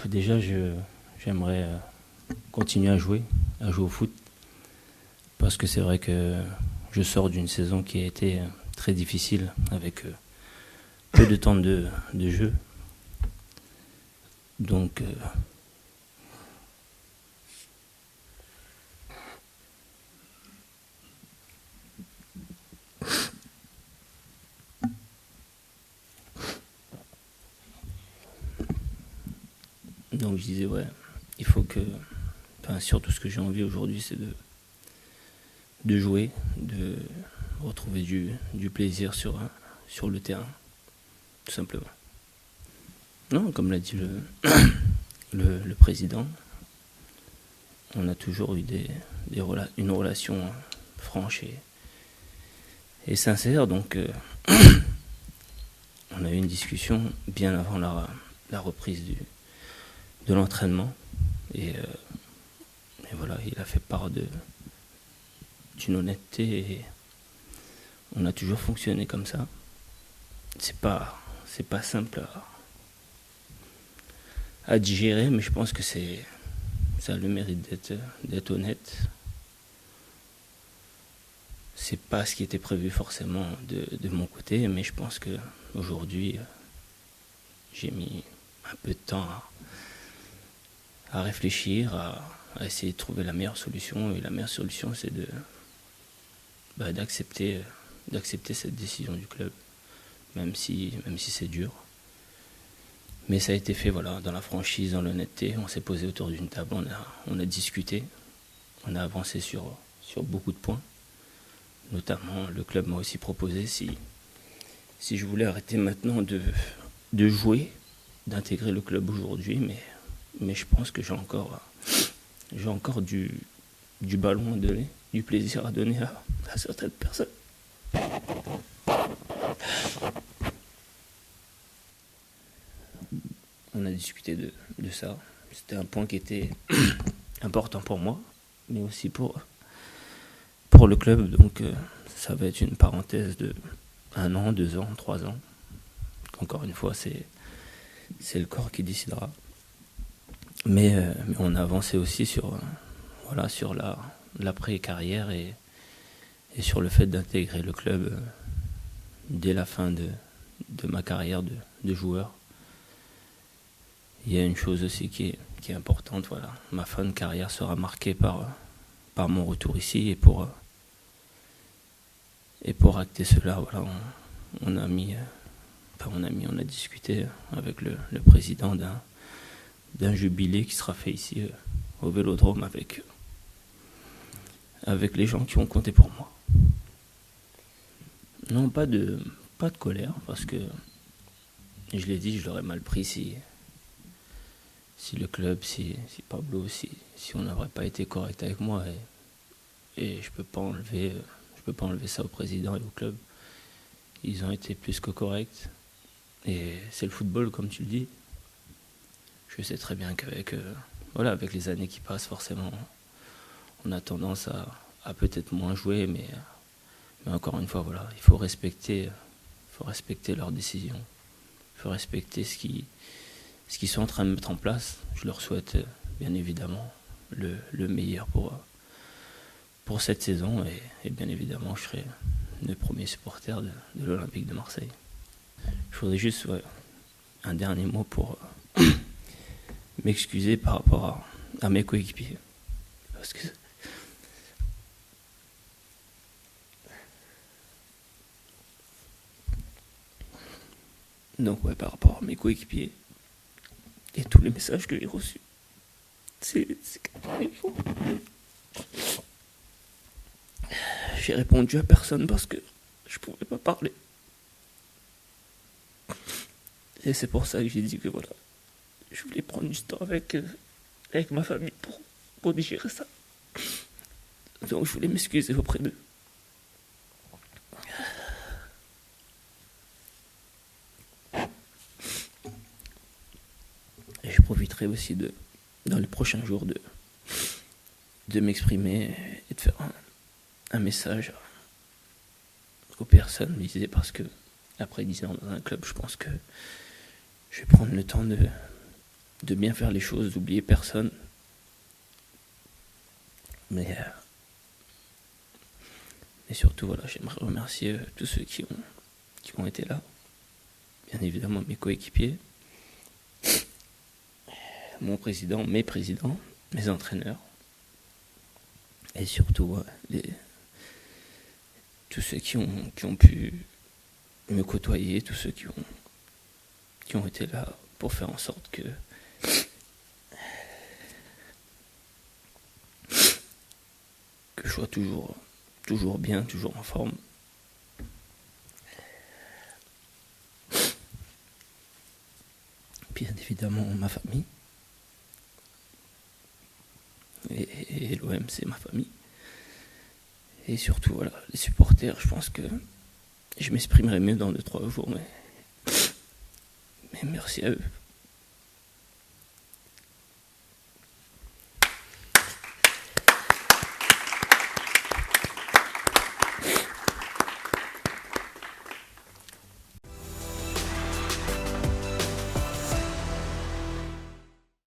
Déjà, j'aimerais continuer à jouer au foot, parce que c'est vrai que je sors d'une saison qui a été très difficile, avec peu de temps de jeu. Donc, je disais, ouais, il faut que. Enfin, surtout ce que j'ai envie aujourd'hui, c'est de jouer, de retrouver du plaisir sur le terrain, tout simplement. Non, comme l'a dit le président, on a toujours eu une relation franche et sincère. Donc, on a eu une discussion bien avant la reprise de l'entraînement. Et voilà, il a fait part d'une honnêteté, et on a toujours fonctionné comme ça. C'est pas simple à digérer, mais je pense que ça a le mérite d'être honnête. C'est pas ce qui était prévu forcément de mon côté, mais je pense que aujourd'hui, j'ai mis un peu de temps à réfléchir, à essayer de trouver la meilleure solution. Et la meilleure solution, c'est d'accepter cette décision du club, même si c'est dur. Mais ça a été fait, voilà, dans la franchise, dans l'honnêteté. On s'est posé autour d'une table, on a discuté, on a avancé sur beaucoup de points. Notamment, le club m'a aussi proposé, si je voulais arrêter maintenant de jouer, d'intégrer le club aujourd'hui, mais je pense que j'ai encore du ballon à donner, du plaisir à donner à certaines personnes. On a discuté de ça. C'était un point qui était important pour moi, mais aussi pour le club. Donc ça va être une parenthèse de 1 an, 2 ans, 3 ans. Encore une fois, c'est le corps qui décidera. Mais on a avancé aussi sur l'après-carrière et sur le fait d'intégrer le club dès la fin de ma carrière de joueur. Il y a une chose aussi qui est importante, voilà. Ma fin de carrière sera marquée par mon retour ici, et pour acter cela, voilà, on a discuté avec le président d'un jubilé qui sera fait ici au Vélodrome avec les gens qui ont compté pour moi. Non, pas de colère, parce que je l'ai dit, je l'aurais mal pris si le club, si Pablo, si on n'aurait pas été correct avec moi, et je peux pas enlever ça au président et au club. Ils ont été plus que corrects, et c'est le football, comme tu le dis. Je sais très bien qu'avec avec les années qui passent, forcément, on a tendance à peut-être moins jouer, mais encore une fois, voilà, il faut respecter leurs décisions, il faut respecter ce qu'ils sont en train de mettre en place. Je leur souhaite bien évidemment le meilleur pour cette saison, et bien évidemment je serai le premier supporter de l'Olympique de Marseille. Je voudrais juste un dernier mot pour m'excuser par rapport à mes coéquipiers, parce que donc par rapport à mes coéquipiers et tous les messages que j'ai reçus, c'est faux. J'ai répondu à personne parce que je pouvais pas parler. Et c'est pour ça que j'ai dit que voilà, je voulais prendre du temps avec ma famille pour digérer ça. Donc je voulais m'excuser auprès d'eux. Et je profiterai aussi dans les prochains jours de m'exprimer et de faire un message aux personnes visées, parce que après 10 ans dans un club, je pense que je vais prendre le temps de bien faire les choses, d'oublier personne. Mais surtout, voilà, j'aimerais remercier tous ceux qui ont été là. Bien évidemment, mes coéquipiers, mon président, mes présidents, mes entraîneurs. Et surtout, tous ceux qui ont pu me côtoyer, tous ceux qui ont été là pour faire en sorte que je sois toujours bien, toujours en forme. Bien évidemment, ma famille. Et l'OM, c'est ma famille. Et surtout, voilà, les supporters, je pense que je m'exprimerai mieux dans 2-3 jours, mais merci à eux.